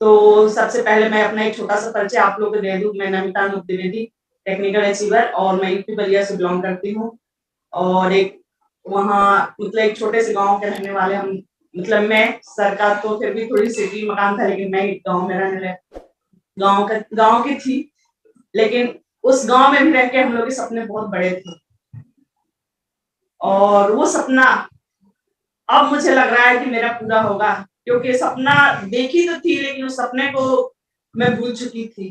तो सबसे पहले मैं अपना एक छोटा सा परिचय आप लोगों को दे दूं। मैं नमिता नूप द्विवेदी, टेक्निकल अचीवर, और मैं यूपी बलिया से बिलोंग करती हूँ। और एक वहाँ मतलब एक छोटे से गांव के रहने वाले हम, मतलब मैं सरकार तो फिर भी थोड़ी सिटी मकान था, लेकिन मैं एक गांव में रहने गांव की थी। लेकिन उस गांव में भी रह के हम लोग के सपने बहुत बड़े थे, और वो सपना अब मुझे लग रहा है कि मेरा पूरा होगा, क्योंकि सपना देखी तो थी, लेकिन उस सपने को मैं भूल चुकी थी,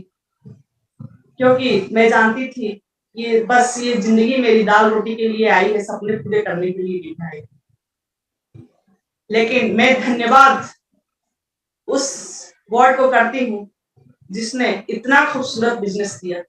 क्योंकि मैं जानती थी कि बस ये जिंदगी मेरी दाल रोटी के लिए आई है, सपने पूरे करने के लिए नहीं आई। लेकिन मैं धन्यवाद उस गॉड को करती हूँ जिसने इतना खूबसूरत बिजनेस किया,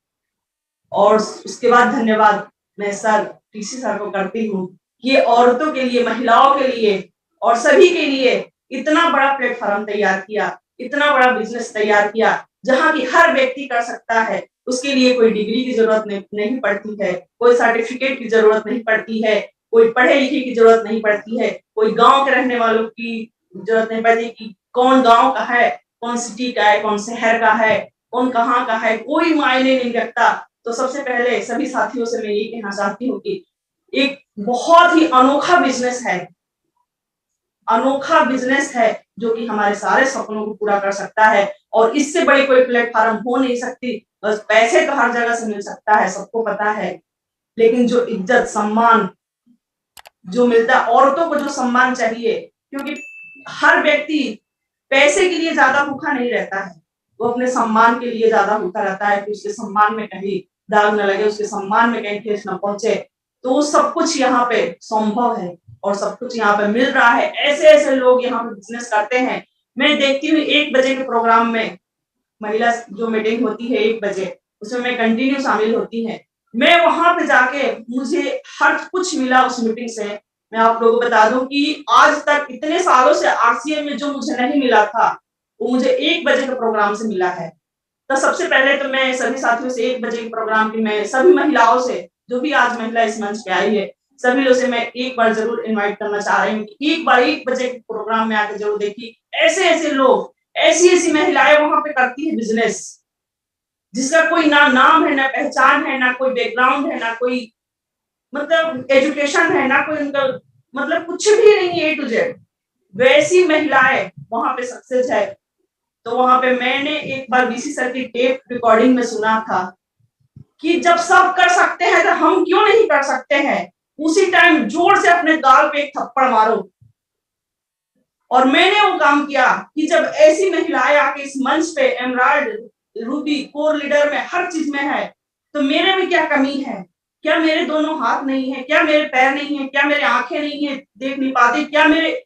और उसके बाद धन्यवाद मैं सर टीसी सर को करती हूँ कि ये औरतों के लिए, महिलाओं के लिए और सभी के लिए इतना बड़ा प्लेटफॉर्म तैयार किया, इतना बड़ा बिजनेस तैयार किया, जहाँ की हर व्यक्ति कर सकता है। उसके लिए कोई डिग्री की जरूरत नहीं पड़ती है, कोई सर्टिफिकेट की जरूरत नहीं पड़ती है, कोई पढ़े लिखे की जरूरत नहीं पड़ती है, कोई गांव के रहने वालों की जरूरत नहीं पड़ती कि कौन गांव का है, कौन सिटी का है, कौन शहर का है, कौन कहाँ का है, कोई मायने नहीं रखता। तो सबसे पहले सभी साथियों से मैं ये कहना चाहती हूँ कि एक बहुत ही अनोखा बिजनेस है, अनोखा बिजनेस है, जो कि हमारे सारे सपनों को पूरा कर सकता है। और इससे बड़ी कोई प्लेटफॉर्म हो नहीं सकती। बस पैसे तो हर जगह से मिल सकता है, सबको पता है, लेकिन जो इज्जत सम्मान जो मिलता है, औरतों को जो सम्मान चाहिए, क्योंकि हर व्यक्ति पैसे के लिए ज्यादा भूखा नहीं रहता है, वो अपने सम्मान के लिए ज्यादा भूखा रहता है कि उसके सम्मान में कहीं दाग न लगे, उसके सम्मान में कहीं ठेस न पहुंचे। तो सब कुछ यहाँ पे संभव है, और सब कुछ यहाँ पे मिल रहा है। ऐसे ऐसे लोग यहाँ पे बिजनेस करते हैं। मैं देखती हूँ 1 बजे के प्रोग्राम में महिला जो मीटिंग होती है 1 बजे, उसमें मैं कंटिन्यू शामिल होती है। मैं वहां पे जाके मुझे हर कुछ मिला उस मीटिंग से। मैं आप लोगों को बता दूं कि आज तक इतने सालों से आरसीएम में जो मुझे नहीं मिला था, वो मुझे 1 बजे के प्रोग्राम से मिला है। तो सबसे पहले तो मैं सभी साथियों से 1 बजे के प्रोग्राम की, मैं सभी महिलाओं से, जो भी आज महिला इस मंच पे आई है, सभी लोग से मैं एक बार जरूर इनवाइट करना चाह रही हूँ कि एक बार 1 बजे के प्रोग्राम में आकर जरूर देखिए। ऐसे ऐसे लोग, ऐसी ऐसी महिलाएं वहां पे करती है बिजनेस, जिसका कोई ना नाम है, ना पहचान है, ना कोई बैकग्राउंड है, ना कोई मतलब एजुकेशन है, ना कोई उनका मतलब कुछ भी नहीं है, A to Z वैसी महिलाएं वहां पे सक्सेस है। तो वहां पे मैंने एक बार बीसी सर की टेप रिकॉर्डिंग में सुना था कि जब सब कर सकते हैं तो हम क्यों नहीं कर सकते हैं, उसी टाइम जोर से अपने गाल पे एक थप्पड़ मारो। और मैंने वो काम किया कि जब ऐसी महिलाएं आके इस मंच पे एमराल्ड रूबी कोर लीडर में हर चीज में है, तो मेरे में क्या कमी है? क्या मेरे दोनों हाथ नहीं है? क्या मेरे पैर नहीं है? क्या मेरे आंखें नहीं है, देख नहीं पाती? क्या मेरे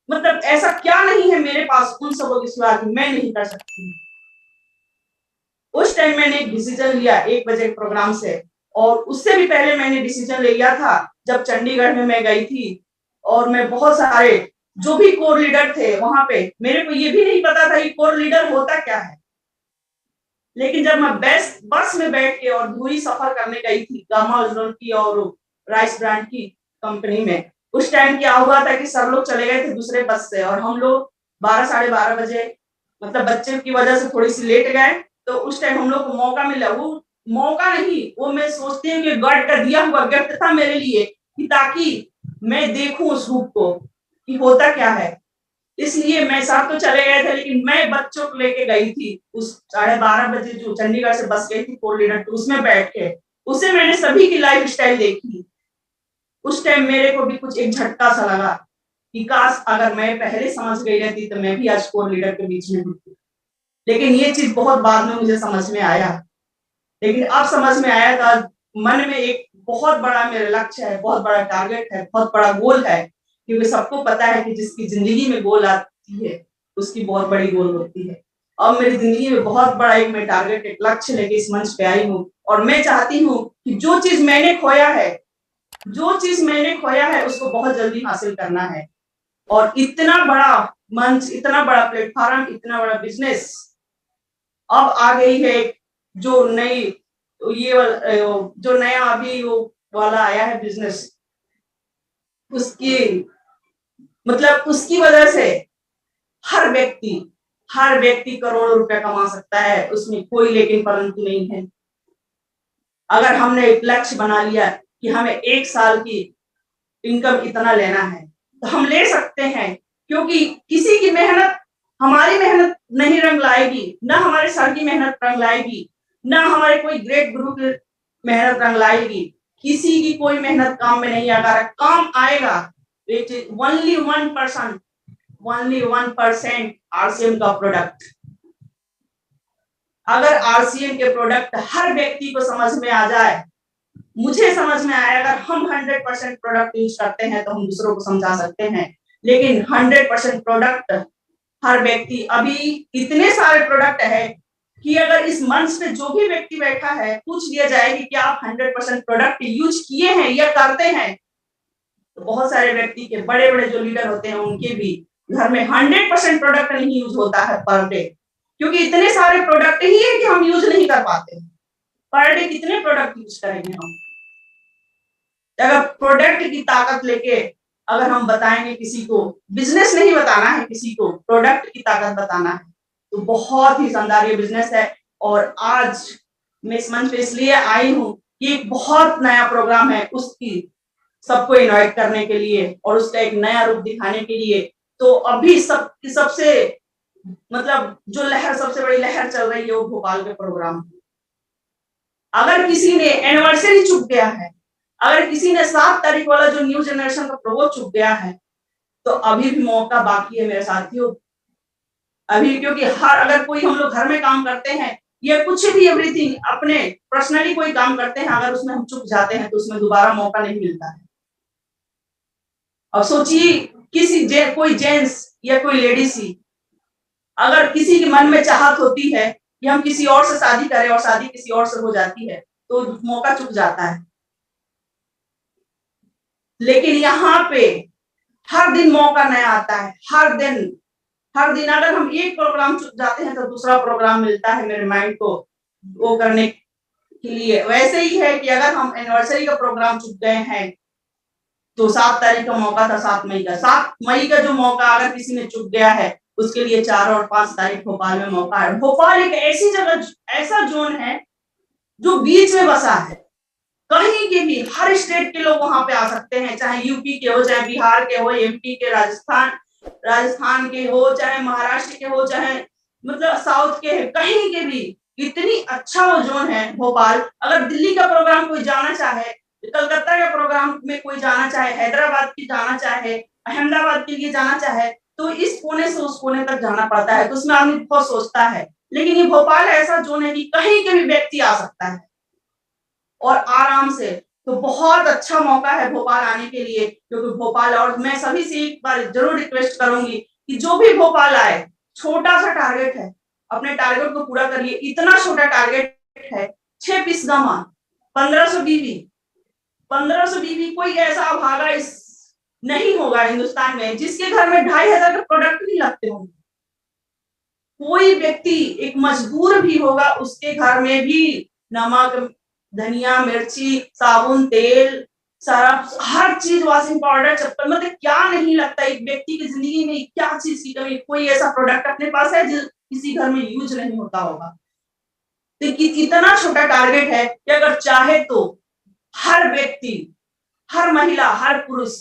मतलब ऐसा क्या नहीं है मेरे पास उन सबों के सिवा मैं नहीं कर सकती? उस टाइम मैंने एक डिसीजन लिया 1 बजे के प्रोग्राम से, और उससे भी पहले मैंने डिसीजन ले लिया था जब चंडीगढ़ में मैं गई थी। और मैं बहुत सारे जो भी कोर लीडर थे वहां पे, मेरे को ये भी नहीं पता था कि कोर लीडर होता क्या है। लेकिन जब मैं बस में बैठ के और दूरी सफर करने गई थी गामा ओरिजिनल की और राइस ब्रांड की कंपनी में, उस टाइम क्या हुआ था कि सब लोग चले गए थे दूसरे बस से, और हम लोग 12 साढ़े 12 बजे, मतलब बच्चे की वजह से थोड़ी सी लेट गए। तो उस टाइम हम लोग को मौका मिला, वो मौका नहीं, वो मैं सोचती हूँ कि गॉड का दिया हुआ गिफ्ट था मेरे लिए, कि ताकि मैं देखूं उस रूप को कि होता क्या है। इसलिए मैं साथ तो चले गए थे, लेकिन मैं बच्चों को लेके गई थी उस 12:30 बजे जो चंडीगढ़ से बस गई थी कोर लीडर, तो उसमें बैठ के उसे मैंने सभी की लाइफ स्टाइल देखी। उस टाइम मेरे को भी कुछ एक झटका सा लगा कि काश अगर मैं पहले समझ गई रहती तो मैं भी आज कोर लीडर के बीच में होती। लेकिन ये चीज बहुत बाद में मुझे समझ में आया। लेकिन अब समझ में आया था, मन में एक बहुत बड़ा मेरा लक्ष्य है, बहुत बड़ा टारगेट है, बहुत बड़ा गोल है, क्योंकि सबको पता है कि जिसकी जिंदगी में गोल आती है उसकी बहुत बड़ी गोल होती है। अब मेरी जिंदगी में बहुत बड़ा एक मैं टारगेट, एक लक्ष्य लेके इस मंच पे आई हूँ, और मैं चाहती हूँ कि जो चीज मैंने खोया है, जो चीज मैंने खोया है उसको बहुत जल्दी हासिल करना है। और इतना बड़ा मंच, इतना बड़ा प्लेटफॉर्म, इतना बड़ा बिजनेस अब आ गई है। जो नई ये जो नया अभी वो वाला आया है बिजनेस, उसकी मतलब उसकी वजह से हर व्यक्ति हर व्यक्ति करोड़ों रुपए कमा सकता है, उसमें कोई लेकिन परंतु नहीं है। अगर हमने एक लक्ष्य बना लिया कि हमें 1 साल की इनकम इतना लेना है, तो हम ले सकते हैं, क्योंकि किसी की मेहनत, हमारी मेहनत नहीं रंग लाएगी, ना हमारे सर की मेहनत रंग लाएगी, ना हमारे कोई ग्रेट गुरु की मेहनत रंग लाएगी। किसी की कोई मेहनत काम में नहीं आएगा। काम आएगा it is only 1%, only 1% RCM का प्रोडक्ट। अगर आरसीएम के प्रोडक्ट हर व्यक्ति को समझ में आ जाए, मुझे समझ में आया, अगर हम 100% प्रोडक्ट यूज करते हैं तो हम दूसरों को समझा सकते हैं, लेकिन 100% प्रोडक्ट हर व्यक्ति, अभी इतने सारे प्रोडक्ट है कि अगर इस मंच पे जो भी व्यक्ति बैठा है पूछ लिया जाए कि क्या आप 100% प्रोडक्ट यूज किए हैं या करते हैं, तो बहुत सारे व्यक्ति के, बड़े बड़े जो लीडर होते हैं उनके भी घर में 100% प्रोडक्ट नहीं यूज होता है पर डे, क्योंकि इतने सारे प्रोडक्ट ही है कि हम यूज नहीं कर पाते। पर डे कितने प्रोडक्ट यूज करेंगे हम? अगर प्रोडक्ट की ताकत लेके अगर हम बताएंगे किसी को, बिजनेस नहीं बताना है किसी को, प्रोडक्ट की ताकत बताना है, तो बहुत ही शानदार ये बिजनेस है। और आज मैं इस मंच पे इसलिए आई हूँ कि एक बहुत नया प्रोग्राम है, उसकी सबको इनवाइट करने के लिए और उसका एक नया रूप दिखाने के लिए। तो अभी सबसे मतलब जो लहर, सबसे बड़ी लहर चल रही है वो भोपाल के प्रोग्राम। अगर किसी ने एनिवर्सरी चुक गया है, अगर किसी ने 7 तारीख वाला जो न्यू जनरेशन का प्रोग्राम चुक गया है, तो अभी भी मौका बाकी है मेरे साथियों। अभी, क्योंकि अगर कोई, हम लोग घर में काम करते हैं या कुछ भी, एवरीथिंग अपने पर्सनली कोई काम करते हैं, अगर उसमें हम चुक जाते हैं तो उसमें दोबारा मौका नहीं मिलता है। अब सोचिए, कोई जेंट्स या कोई लेडीज ही, अगर किसी के मन में चाहत होती है कि हम किसी और से शादी करें और शादी किसी और से हो जाती है, तो मौका चुक जाता है। लेकिन यहाँ पे हर दिन मौका नया आता है, हर दिन अगर हम एक प्रोग्राम चुक जाते हैं तो दूसरा प्रोग्राम मिलता है मेरे माइंड को वो करने के लिए। वैसे ही है कि अगर हम एनिवर्सरी का प्रोग्राम चुक गए हैं, तो 7 तारीख का मौका था, 7 मई का जो मौका अगर किसी ने चुक गया है, उसके लिए 4 और 5 तारीख भोपाल में मौका है। भोपाल एक ऐसी जगह, ऐसा जोन है जो बीच में बसा है, कहीं के भी, हर स्टेट के लोग वहां पे आ सकते हैं, चाहे यूपी के हो, चाहे बिहार के हो, एमपी के, राजस्थान के हो, चाहे महाराष्ट्र के हो, चाहे मतलब साउथ के, कहीं के भी। इतनी अच्छा वो जोन है भोपाल। अगर दिल्ली का प्रोग्राम कोई जाना चाहे, कलकत्ता के प्रोग्राम में कोई जाना चाहे, हैदराबाद की जाना चाहे, अहमदाबाद के लिए जाना चाहे, तो इस कोने से उस कोने तक जाना पड़ता है, तो उसमें आदमी बहुत सोचता है। लेकिन ये भोपाल ऐसा जोन है कि कहीं के भी व्यक्ति आ सकता है और आराम से। तो बहुत अच्छा मौका है भोपाल आने के लिए, क्योंकि भोपाल, और मैं सभी से एक बार जरूर रिक्वेस्ट करूंगी कि जो भी भोपाल आए, छोटा सा टारगेट है, अपने टारगेट को पूरा करिए। इतना छोटा टारगेट है, 6 पीस गमा, 1500 बीवी, 1500 बीवी। कोई ऐसा अभागा इस नहीं होगा हिंदुस्तान में जिसके घर में 2500 के प्रोडक्ट नहीं लगते होंगे। कोई व्यक्ति एक मजबूर भी होगा, उसके घर में भी नमक, धनिया, मिर्ची, साबुन, तेल, सरफ, हर चीज, वॉशिंग पाउडर, चप्पल, मतलब क्या नहीं लगता एक व्यक्ति की जिंदगी में, क्या चीज की कमी, कोई ऐसा प्रोडक्ट अपने पास है जो किसी घर में यूज नहीं होता होगा। तो इतना छोटा टारगेट है कि अगर चाहे तो हर व्यक्ति, हर महिला, हर पुरुष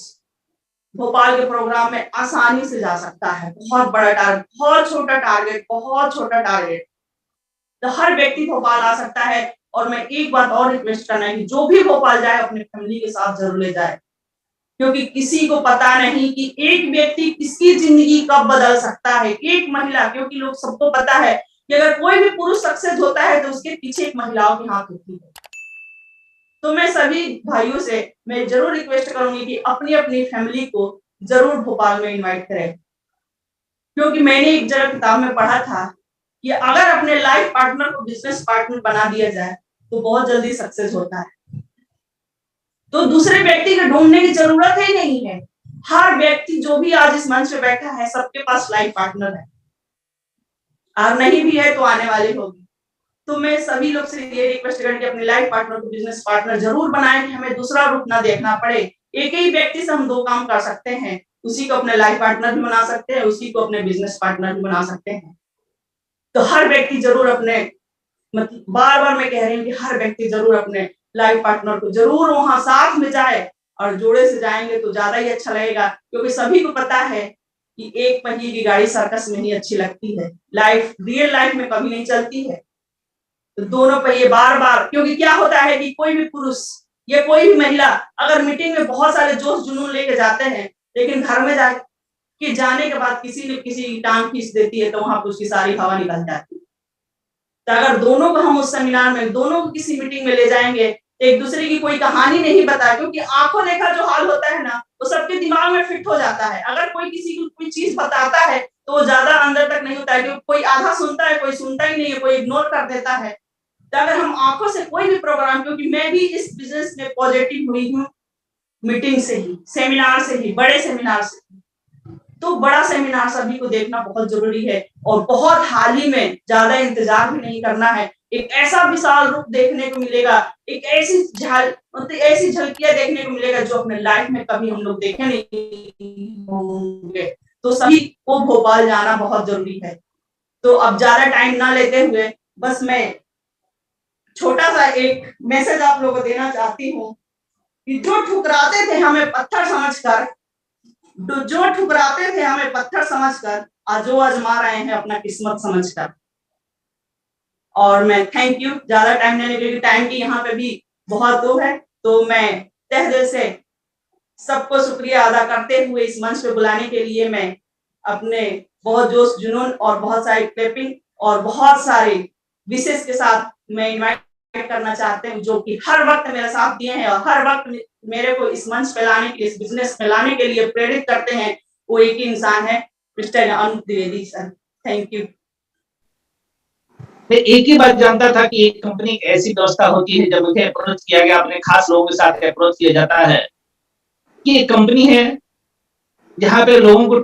भोपाल के प्रोग्राम में आसानी से जा सकता है। बहुत बड़ा टारगेट, बहुत छोटा टारगेट, बहुत छोटा टारगेट, तो हर व्यक्ति भोपाल आ सकता है। और मैं एक बात और रिक्वेस्ट करना है कि जो भी भोपाल जाए अपनी फैमिली के साथ जरूर ले जाए, क्योंकि किसी को पता नहीं कि एक व्यक्ति किसकी जिंदगी कब बदल सकता है, एक महिला। क्योंकि लोग, सबको पता है कि अगर कोई भी पुरुष सक्सेस होता है तो उसके पीछे एक महिलाओं की हाथ होती है। तो मैं सभी भाइयों से मैं जरूर रिक्वेस्ट करूंगी कि अपनी अपनी फैमिली को जरूर भोपाल में इन्वाइट करें, क्योंकि मैंने एक जगह किताब में पढ़ा था कि अगर अपने लाइफ पार्टनर को बिजनेस पार्टनर बना दिया जाए तो बहुत जल्दी सक्सेस होता है। तो दूसरे व्यक्ति को ढूंढने की जरूरत ही नहीं है। हर व्यक्ति जो भी आज इस मंच पे बैठा है, सबके पास लाइफ पार्टनर है, और नहीं भी है तो आने वाली होगी। तो मैं सभी लोग से ये रिक्वेस्ट करूंगी अपने लाइफ पार्टनर को बिजनेस पार्टनर जरूर बनाएं कि हमें दूसरा रूप ना देखना पड़े। एक ही व्यक्ति से हम 2 काम कर सकते हैं, उसी को अपने लाइफ पार्टनर भी बना सकते हैं, उसी को अपने बिजनेस पार्टनर भी बना सकते हैं। तो हर व्यक्ति जरूर अपने, मतलब बार बार मैं कह रही हूँ कि हर व्यक्ति जरूर अपने लाइफ पार्टनर को जरूर वहां साथ में जाए, और जोड़े से जाएंगे तो ज्यादा ही अच्छा लगेगा, क्योंकि सभी को पता है कि एक पहिए की गाड़ी सर्कस में ही अच्छी लगती है, लाइफ रियल लाइफ में कभी नहीं चलती है। तो दोनों पहिए बार बार, क्योंकि क्या होता है कि कोई भी पुरुष या कोई भी महिला अगर मीटिंग में बहुत सारे जोश जुनून लेके जाते हैं, लेकिन घर में जाने के बाद किसी न किसी टांग खींच देती है, तो वहां पर उसकी सारी हवा निकल जाती है। तो अगर दोनों को हम उस सेमिनार में, दोनों को किसी मीटिंग में ले जाएंगे, एक दूसरे की कोई कहानी नहीं बताए, क्योंकि आंखों देखा जो हाल होता है ना, वो सबके दिमाग में फिट हो जाता है। अगर कोई किसी को कोई चीज बताता है तो वो ज्यादा अंदर तक नहीं होता है, क्योंकि कोई आधा सुनता है, कोई सुनता ही नहीं है, कोई इग्नोर कर देता है। तो अगर हम आंखों से कोई भी प्रोग्राम, क्योंकि मैं भी इस बिजनेस में पॉजिटिव हुई हूँ मीटिंग से ही, सेमिनार से ही, बड़े सेमिनार से, तो बड़ा सेमिनार सभी को देखना बहुत जरूरी है, और बहुत हाल ही में, ज्यादा इंतजार भी नहीं करना है, एक ऐसा विशाल रूप देखने को मिलेगा, एक ऐसी झलकियां देखने को मिलेगा जो अपने लाइफ में कभी हम लोग देखे नहीं होंगे। तो सभी को भोपाल जाना बहुत जरूरी है। तो अब ज्यादा टाइम ना लेते हुए बस मैं छोटा सा एक मैसेज आप लोगों को देना चाहती हूँ कि जो ठुकराते थे हमें पत्थर समझकर, आज जो आजमा रहे हैं अपना किस्मत समझकर। और मैं थैंक यू, ज्यादा टाइम लेने के लिए, टाइम की यहाँ पे भी बहुत वो है, तो मैं तहे दिल से सबको शुक्रिया अदा करते हुए इस मंच पे बुलाने के लिए मैं अपने बहुत जोश जुनून और बहुत सारी क्लिपिंग और बहुत सारे विशेष के साथ मैं इनवाइट करना चाहते हैं, जो कि हर वक्त मेरा साथ दिए हैं और हर वक्त मेरे को इस मंच पे लाने के लिए, इस बिजनेस में लाने के लिए प्रेरित करते हैं। वो एक ही इंसान है, mister Anoop Dwivedi sir. Thank you. मैं एक ही बात जानता था कि एक कंपनी एक ऐसी व्यवस्था होती है, जब मुझे अप्रोच किया गया, अपने खास लोगों के साथ अप्रोच किया जाता है कि एक कंपनी है जहाँ पे लोगों को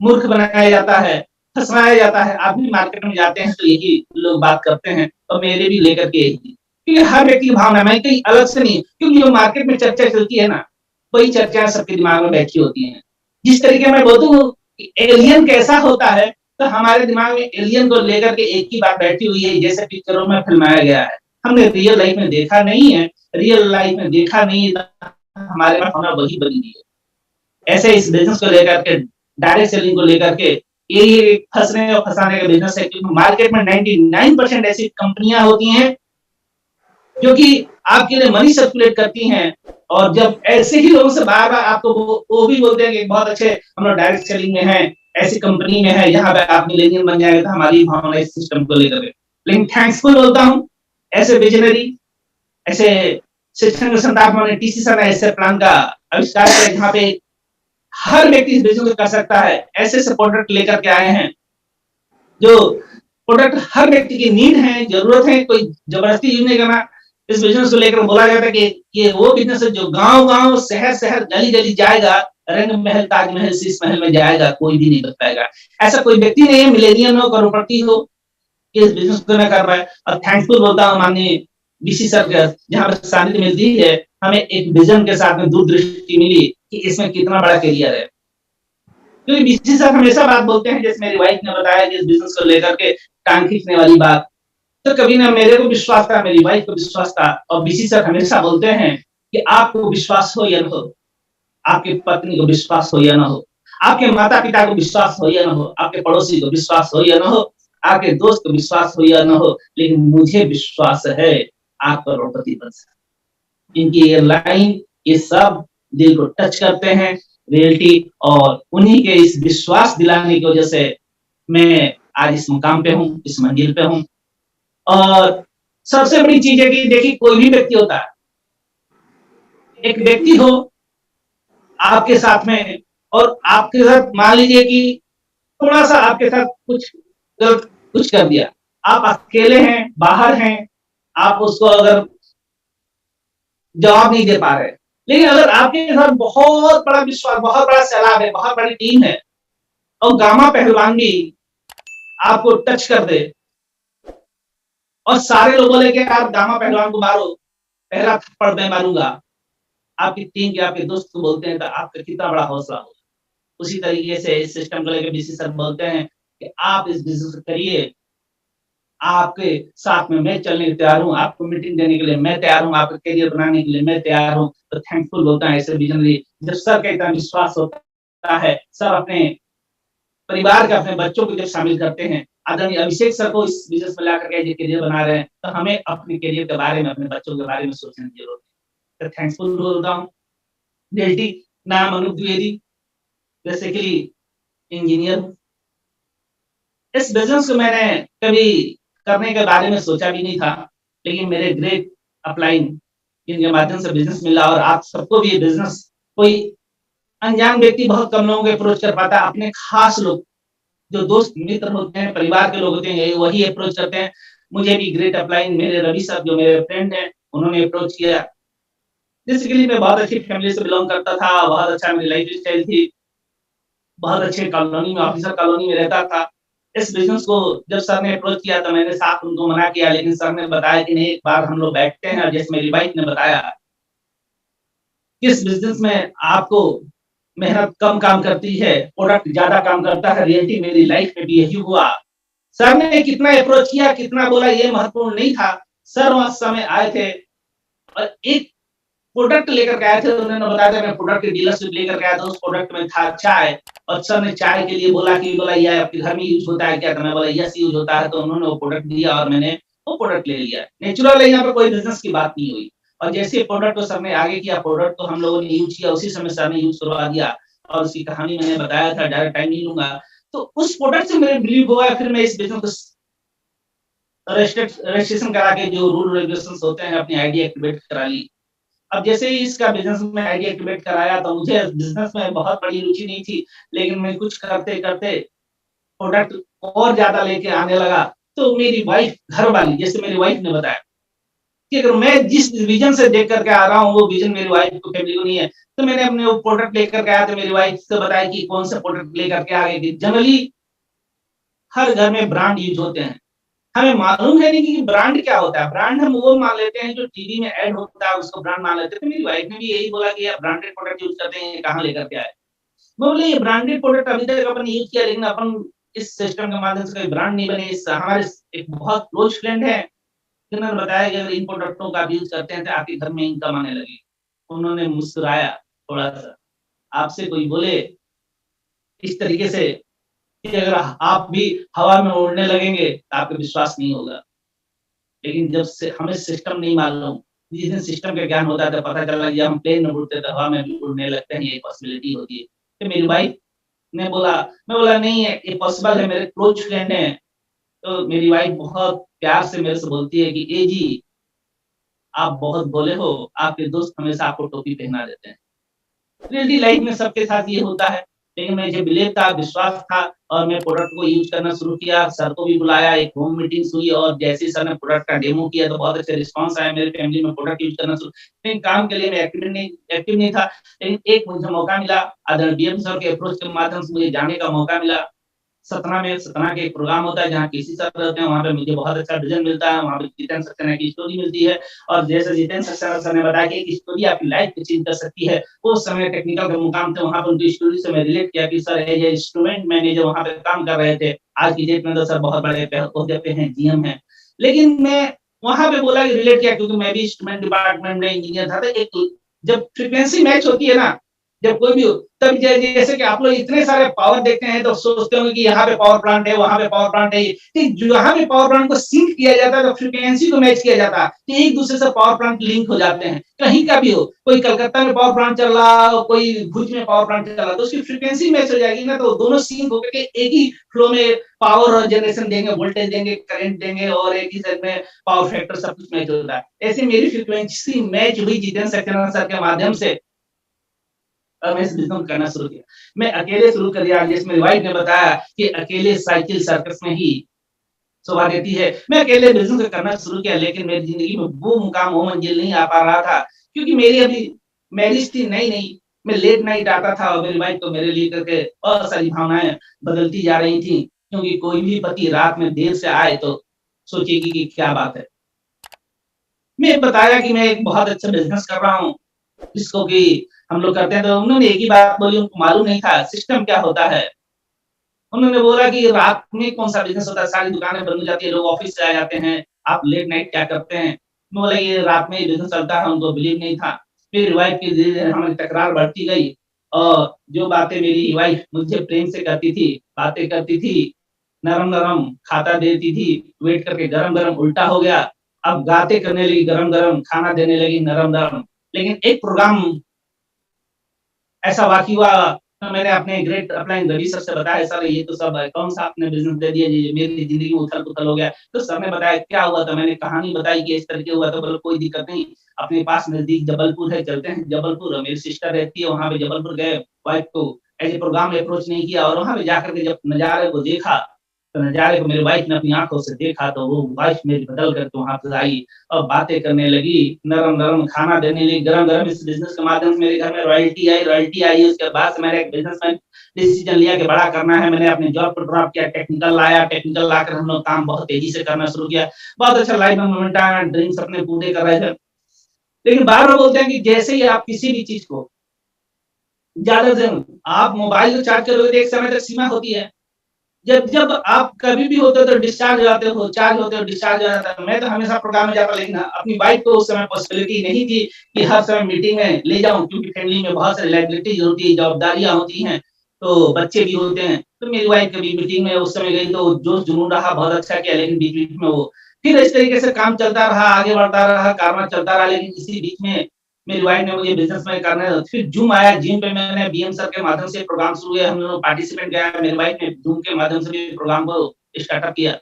मूर्ख बनाया जाता है, फंसाया जाता है। आप भी मार्केट में जाते हैं तो यही लोग बात करते हैं, और मेरे भी लेकर के यही, क्योंकि हर व्यक्ति की भावना, मैं कहीं अलग से नहीं, क्योंकि जो मार्केट में चर्चा चलती है ना, वही चर्चाएं सबके दिमाग में बैठी होती हैं। जिस तरीके मैं बोलता हूँ एलियन कैसा होता है, तो हमारे दिमाग में एलियन को लेकर के एक ही बात बैठी हुई है, जैसे पिक्चरों में फिल्माया गया है। हमने रियल लाइफ में देखा नहीं है, हमारे पास होना वही बनी है। ऐसे इस बिजनेस को लेकर के, डायरेक्ट सेलिंग को लेकर के, ये फंसने और फंसाने का बिजनेस है, क्योंकि मार्केट में 99% ऐसी कंपनियां होती हैं जो कि आपके लिए मनी सर्कुलेट करती हैं, और जब ऐसे ही लोगों से बार बार आपको वो भी बोलते हैं कि बहुत अच्छे हम लोग डायरेक्ट सेलिंग में हैं, ऐसी कंपनी में है, यहाँ पे आप मिलेनियम बन जाएगा, तो हमारी भावना इस सिस्टम को लेकर के। लेकिन थैंक्सफुल बोलता हूँ ऐसे विजनरी, ऐसे सिस्टम के संस्थापकों ने, टीसी सर ने ऐसे प्लान का आविष्कार किया जहाँ पे हर व्यक्ति इस बिजनेस को कर सकता है। ऐसे ऐसे प्रोडक्ट लेकर के आए हैं जो प्रोडक्ट हर व्यक्ति की नीड है, जरूरत है, कोई जबरदस्ती यूज नहीं करना। इस बिजनेस को लेकर बोला जाता है कि ये वो बिजनेस है जो गांव गांव, शहर शहर, गली गली जाएगा, रंग महल, ताजमहल, शीश महल में जाएगा, कोई भी नहीं बच पाएगा। ऐसा कोई व्यक्ति नहीं है, मिलेनियम हो, करोड़पति हो, कि इस बिजनेस को न कर पाए। और थैंकफुल बोलता हूँ माननीय बीसी सर का, जहाँ पर सानिध्य मिलती है, हमें एक विजन के साथ में दूरदृष्टि मिली कि इसमें कितना बड़ा करियर है। क्योंकि बीसी सर हमेशा बात बोलते हैं, जैसे मेरी वाइफ ने बताया कि इस बिजनेस को लेकर के टांग खींचने वाली बात, तो कभी ना मेरे को विश्वास था, मेरी वाइफ को विश्वास था। और बीसी सर हमेशा बोलते हैं कि आपको विश्वास हो या न हो, आपके पत्नी को विश्वास हो या न हो, आपके माता पिता को विश्वास हो या न हो, आपके पड़ोसी को विश्वास हो या न हो, आपके दोस्त को विश्वास हो या न हो, लेकिन मुझे विश्वास है आप करोड़पति बन सकते। इनकी ये लाइन, ये सब दिल को टच करते हैं, रियलिटी, और उन्हीं के इस विश्वास दिलाने की वजह से मैं आज इस मुकाम पे हूँ, इस मंजिल पे हूँ। और सबसे बड़ी चीज है कि देखिए, कोई भी व्यक्ति होता है, एक व्यक्ति हो आपके साथ में, और आपके साथ मान लीजिए कि थोड़ा सा आपके साथ कुछ गलत कुछ कर दिया, आप अकेले हैं, बाहर हैं, आप उसको अगर जवाब नहीं दे पा रहे, लेकिन अगर आपके साथ बहुत बड़ा विश्वास, बहुत बड़ा सैलाब है, बहुत बड़ी टीम है, और गामा पहलवान भी आपको टच कर दे, और सारे लोग बोले कि आप गामा पहलवान को मारो, पहला थप्पड़ मैं मारूंगा, आपकी टीम के, आपके दोस्त को बोलते हैं, तो आपका कितना बड़ा हौसला होगा। उसी तरीके से इस सिस्टम को लेकर बीसी सर बोलते हैं कि आप इस बिजनेस को करिए, आपके साथ में मैं चलने को तैयार हूँ, आपको मीटिंग देने के लिए मैं तैयार हूँ, आपका करियर बनाने के लिए मैं तैयार हूँ। तो थैंकफुल होता है ऐसे विज़नरी जब सर का इतना विश्वास होता है, सब अपने परिवार के अपने बच्चों को जब शामिल करते हैं, आदरणीय अभिषेक सर को इस बिज़नेस में लाकर के जो करियर बना रहे हैं, तो हमें अपने करियर के बारे में, अपने बच्चों के बारे में सोचने की ज़रूरत है। तो थैंकफुल होता हूँ। रियल्टी नाम अनूप द्विवेदी, बेसिकली इंजीनियर हूँ। इस बिज़नेस को मैंने कभी करने के बारे में सोचा भी नहीं था, लेकिन मेरे ग्रेट अपलाइन इनके माध्यम से बिज़नेस मिला और आप सबको भी ये बिज़नेस कोई अनजान व्यक्ति बहुत कम लोगों को अप्रोच कर पाता है, अपने खास लोग जो दोस्त मित्र होते हैं, परिवार के लोग होते हैं, वही अप्रोच करते हैं। मुझे भी ग्रेट अपलाइन मेरे रवि साहब जो मेरे फ्रेंड हैं, उन्होंने अप्रोच किया। बेसिकली मैं बहुत अच्छी फैमिली से बिलॉन्ग करता था, बहुत अच्छा मेरी लाइफ़स्टाइल थी, बहुत अच्छे कॉलोनी में ऑफिसर कॉलोनी में रहता था। इस बिज़नेस को जब सर ने अप्रोच किया तो मैंने साथ उनको मना किया, लेकिन सर ने बताया कि नहीं एक बार हम लोग बैठते हैं और जैसे मेरी वाइफ ने बताया, किस बिज़नेस में आपको मेहनत कम काम करती है, प्रोडक्ट ज़्यादा काम करता है, रियलिटी मेरी लाइफ में भी यही हुआ। सर ने कितना अप्रोच किया, कितना बोला ये महत्वपूर्ण नहीं था। सर उस समय आए थे और एक प्रोडक्ट लेकर के आए थे, उन्होंने बताया था मैं प्रोडक्ट की डीलरशिप लेकर के आया था, उस प्रोडक्ट में था चाय और सर ने चाय के लिए बोला ये आपके घर में यूज़ होता है क्या? तो मैं बोला यस यूज़ होता है, तो उन्होंने वो प्रोडक्ट दिया और मैंने वो प्रोडक्ट ले लिया। नेचुरल है यहाँ पे कोई बिज़नेस की बात नहीं हुई और जैसे प्रोडक्ट को सर ने आगे किया, प्रोडक्ट तो हम लोगों ने यूज़ किया, उसी समय सर ने यूज़ करवा दिया और उसकी कहानी मैंने बताया था, ज़्यादा टाइम नहीं लूँगा। तो उस प्रोडक्ट से मेरे बिलीव हुआ फिर मैं इस बिज़नेस को रजिस्ट्रेशन करा के जो रूल रेगुलेशंस होते हैं अपनी आईडी एक्टिवेट करा ली। अब जैसे ही इसका बिज़नेस में आईडी एक्टिवेट कराया तो मुझे बिज़नेस में बहुत बड़ी रुचि नहीं थी, लेकिन मैं कुछ करते-करते प्रोडक्ट और ज़्यादा लेके आने लगा। तो मेरी वाइफ़ घरवाली जैसे मेरी वाइफ़ ने बताया कि अगर मैं जिस विज़न से देख कर के आ रहा हूँ, वो विज़न मेरी वाइफ़ को फैमिली को नहीं है। तो मैंने अपने वो प्रोडक्ट लेकर के आया तो मेरी वाइफ़ से बताया कि कौन सा प्रोडक्ट लेकर के आ गए कि जनरली हर घर में ब्रांड यूज़ होते हैं। हमें मालूम है नहीं कि ब्रांड क्या होता है, ब्रांड हम वो मान लेते हैं जो टीवी में ऐड होता है उसको ब्रांड मान लेते हैं। तो मेरी वाइफ ने भी यही बोला कि आप ब्रांडेड प्रोडक्ट यूज़ करते हैं, ये कहाँ लेकर के आए? मैं बोला ये ब्रांडेड प्रोडक्ट अभी तक अपन यूज़ किया लेकिन अपन इस सिस्टम के माध्यम से कोई ब्रांड नहीं बने। इस हमारे एक बहुत क्लोज़ फ्रेंड है, जिन्होंने बताया कि अगर इन प्रोडक्टों का आप यूज़ करते हैं तो आपके घर में इनकम आने लगेगी। उन्होंने मुस्कुराया थोड़ा-सा, आपसे कोई बोले इस तरीके से कि अगर आप भी हवा में उड़ने लगेंगे, तो आपको विश्वास नहीं होगा। लेकिन जब से हमें सिस्टम नहीं मालूम, जिस दिन सिस्टम का ज्ञान होता है तो पता चला कि हम प्लेन में उड़ते तो हवा में भी उड़ने लगते हैं, ये पॉसिबिलिटी होती है। तो मेरी वाइफ ने बोला मैं बोला नहीं है, ये पॉसिबल है, मेरे क्लोज़ फ्रेंड हैं। तो मेरी वाइफ बहुत प्यार से मेरे से बोलती है कि "ए जी, आप बहुत भोले हो, आपके दोस्त हमेशा आपको टोपी पहना देते हैं।" रियलिटी लाइफ में सबके साथ ये होता है, लेकिन मुझे बिलीव था, विश्वास था और मैं प्रोडक्ट को यूज़ करना शुरू किया, सर को भी बुलाया, एक होम मीटिंग्स हुई और जैसे ही सर ने प्रोडक्ट का डेमो किया तो बहुत अच्छा रिस्पॉन्स आया, मेरी फैमिली में प्रोडक्ट यूज़ करना शुरू लेकिन काम के लिए मैं एक्टिव नहीं था, लेकिन एक मुझे मौका मिला, आदरणीय डीएम सर के अप्रोच के माध्यम से मुझे जाने का मौका मिला। सतना के एक प्रोग्राम होता है जहाँ केसी सर रहते हैं, वहाँ पे मुझे बहुत अच्छा विज़न मिलता है, वहाँ पे जितेंद्र सक्सेना की स्टोरी मिलती है और जैसे जितेंद्र सक्सेना सर ने बताया कि एक स्टोरी आपकी लाइफ़ को चेंज कर सकती है। उस समय टेक्निकल के मुकाम थे, वहाँ पे उनकी स्टोरी से मैं रिलेट किया कि sir as a instrument manager वहाँ पे काम कर रहे थे। आज की डेट में तो सर बहुत बड़े ओहदे पे हैं, जीएम हैं। लेकिन मैं वहाँ पे बोला कि रिलेट किया क्योंकि मैं भी इंस्ट्रूमेंट डिपार्टमेंट में इंजीनियर था, तो एक जब फ्रीक्वेंसी मैच होती है ना, जब कोई भी हो तब जैसे कि आप लोग इतने सारे पावर देखते हैं तो सोचते होंगे कि यहाँ पे पावर प्लांट है, वहाँ पे पावर प्लांट है। जहाँ पे पावर प्लांट को सिंक किया जाता है तो फ्रीक्वेंसी को मैच किया जाता है, तो एक दूसरे से पावर प्लांट लिंक हो जाते हैं। कहीं का भी हो, कोई कलकत्ता में पावर प्लांट चल रहा हो, कोई भुज में पावर प्लांट चल रहा है, तो उसकी फ्रीक्वेंसी मैच हो जाएगी ना, तो दोनों सिंक होकर के एक ही फ्लो में पावर और जनरेशन देंगे, वोल्टेज देंगे, करंट देंगे और एक ही साइड में पावर फैक्टर सब कुछ मैच होता है। ऐसे मेरी फ्रीक्वेंसी मैच हुई जितेंद्र सक्सेना सर के माध्यम से और मैं इस बिज़नेस को करना शुरू किया। मैं अकेले शुरू कर दिया, जैसे मेरी वाइफ ने बताया कि अकेले साइकिल सर्कस में ही शोभा देती है। मैं अकेले बिज़नेस को करना शुरू किया, लेकिन मेरी ज़िंदगी में वो मुकाम, वो मंज़िल नहीं आ पा रहा था, क्योंकि मेरी अभी मैरिज थी नई-नई। मैं लेट नाइट आता था और मेरी वाइफ को मेरे लिए करके बहुत सारी भावनाएँ बदलती जा रही थी, क्योंकि कोई भी पति रात में देर से आए तो सोचेगी कि क्या बात है। मैं बताया कि मैं एक बहुत अच्छा बिज़नेस कर रहा हूँ, जिसको कि हम लोग करते हैं, तो उन्होंने एक ही बात बोली, उनको मालूम नहीं था सिस्टम क्या होता है। उन्होंने बोला कि रात में कौन-सा बिज़नेस होता है, सारी दुकानें बंद हो जाती है, लोग ऑफ़िस से आ जाते हैं, आप लेट नाइट क्या करते हैं? मैं बोला ये रात में ही बिज़नेस चलता है, उनको बिलीव नहीं था। फिर वाइफ़ की धीरे-धीरे हमारी तकरार बढ़ती गई और जो बातें मेरी वाइफ़ मुझसे प्रेम से करती थी, बातें करती थी, नरम-नरम खाता देती थी, वेट करके गरम-गरम उल्टा हो गया। अब बातें करने लगी गरम-गरम, खाना देने लगी नरम-नरम। लेकिन एक प्रोग्राम ऐसा वाक़ई हुआ तो मैंने अपने ग्रेट अपलाइन रवि सर से बताया, "सर ये तो सब कौन-सा आपने बिज़नेस दे दिया जी, मेरी ज़िंदगी में उथल-पुथल हो गया।" तो सर ने बताया, "क्या हुआ था?" मैंने कहानी बताई कि इस करके हुआ था, बोले, "कोई दिक्कत नहीं, अपने पास नज़दीक जबलपुर है, चलते हैं जबलपुर।" मेरी सिस्टर रहती है वहाँ पे, जबलपुर गए, वाइफ़ को एज़ ए प्रोग्राम अप्रोच नहीं किया और वहाँ पे जाकर के जब नज़ारे को देखा, तो नज़ारे को मेरी वाइफ़ ने अपनी आँखों से देखा, तो वो वाइफ़ मेरी बदल कर के वहाँ पे आई और बातें करने लगी, नरम-नरम खाना देने लगी, गरम-गरम इस बिज़नेस के माध्यम से मेरे घर में रॉयल्टी आई, उसके बाद से मैंने एक बिज़नेसमैन डिसीज़न लिया कि बड़ा करना है, मैंने अपनी जॉब को ड्रॉप किया, टेक्निकल लाकर हम लोग काम बहुत तेज़ी से करना शुरू किया। बहुत अच्छा लाइफ़ में मोमेंट आया, ड्रीम्स अपने पूरे कर रहे थे। लेकिन बार-बार बोलते हैं कि जैसे ही आप किसी भी चीज़ को ज़्यादा दिन आप मोबाइल को चार्ज करोगे तो एक समय तक सीमा होती है। जब जब आप कभी भी होते हो तो डिस्चार्ज हो जाते हो, चार्ज होते हो, डिस्चार्ज हो जाता है। मैं तो हमेशा प्रोग्राम में जाता लेकिन अपनी वाइफ़ को उस समय पॉसिबिलिटी नहीं थी कि हर समय मीटिंग में ले जाऊँ क्योंकि फैमिली में बहुत सारी लायबिलिटीज़ होती है, जवाबदारियाँ होती हैं, तो बच्चे भी होते हैं। तो मेरी वाइफ़ कभी मीटिंग में उस समय गई तो जोश-जुनून रहा, बहुत अच्छा किया लेकिन बीच-बीच में वो फिर इस तरीके से काम चलता रहा, आगे बढ़ता रहा, कारवां चलता रहा लेकिन इसी बीच में मेरी वाइफ़ ने मुझे बिज़नेस में करने फिर ज़ूम आया, ज़ूम पे मैंने बीएम सर के माध्यम से प्रोग्राम शुरू किया, हम लोग पार्टिसिपेंट गया, मेरी वाइफ़ ने ज़ूम के माध्यम से भी प्रोग्राम को स्टार्टअप किया।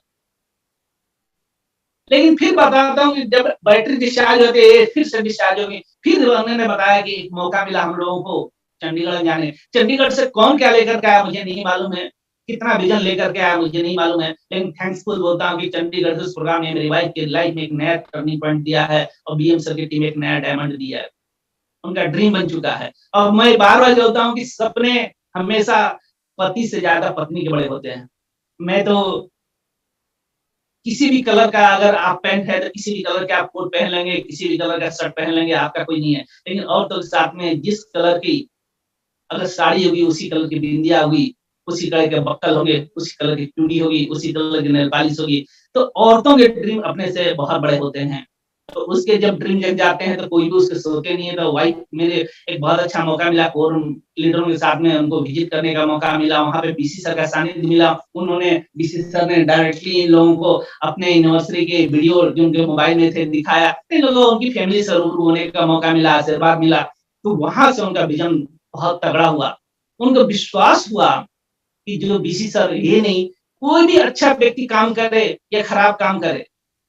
लेकिन फिर बताता हूँ कि जब बैटरी डिस्चार्ज होती है, फिर से डिस्चार्ज होगी, फिर उन्होंने बताया कि एक मौका मिला हम लोगों को चंडीगढ़ जाने चंडीगढ़ से कौन क्या लेकर के आया मुझे नहीं मालूम है, कितना विज़न लेकर के आया मुझे नहीं मालूम है, लेकिन थैंक्सफुल बोलता हूँ कि चंडीगढ़ से उस प्रोग्राम ने मेरी वाइफ़ की लाइफ़ में एक नया टर्निंग पॉइंट दिया है और बीएम सर की टीम एक नया डायमंड दिया है। उनका ड्रीम बन चुका है। और मैं बार-बार बोलता हूँ कि सपने हमेशा पति से ज़्यादा पत्नी के बड़े होते हैं। मैं तो किसी भी कलर का अगर आप पैंट है तो किसी भी कलर के आप कोट पहन लेंगे, किसी भी कलर का शर्ट पहन लेंगे, आपका कोई नहीं है। लेकिन औरतों के साथ में जिस कलर की अगर साड़ी होगी, उसी कलर की बिंदिया होगी, उसी कलर के बक्कल होंगे, उसी कलर की चूड़ी होगी, उसी कलर की नेल पॉलिश होगी। तो औरतों के ड्रीम अपने से बहुत बड़े होते हैं। तो उसके जब ड्रीम जग जाते हैं तो कोई भी उसके सोते नहीं है। तो वाइफ़ मेरे एक बहुत अच्छा मौका मिला कोर लीडरों के साथ में उनको विज़िट करने का मौका मिला। वहाँ पे बीसी सर का सानिध्य मिला। उन्होंने बीसी सर ने डायरेक्टली इन लोगों को अपने एनिवर्सरी के वीडियो जो उनके मोबाइल में थे दिखाया। इन लोगों उनकी फैमिली से रूबरू होने का मौका मिला, आशीर्वाद मिला। तो वहाँ से उनका विज़न बहुत तगड़ा हुआ। उनको विश्वास हुआ कि जो बीसी सर ये नहीं, कोई भी अच्छा व्यक्ति काम करे या खराब काम करे,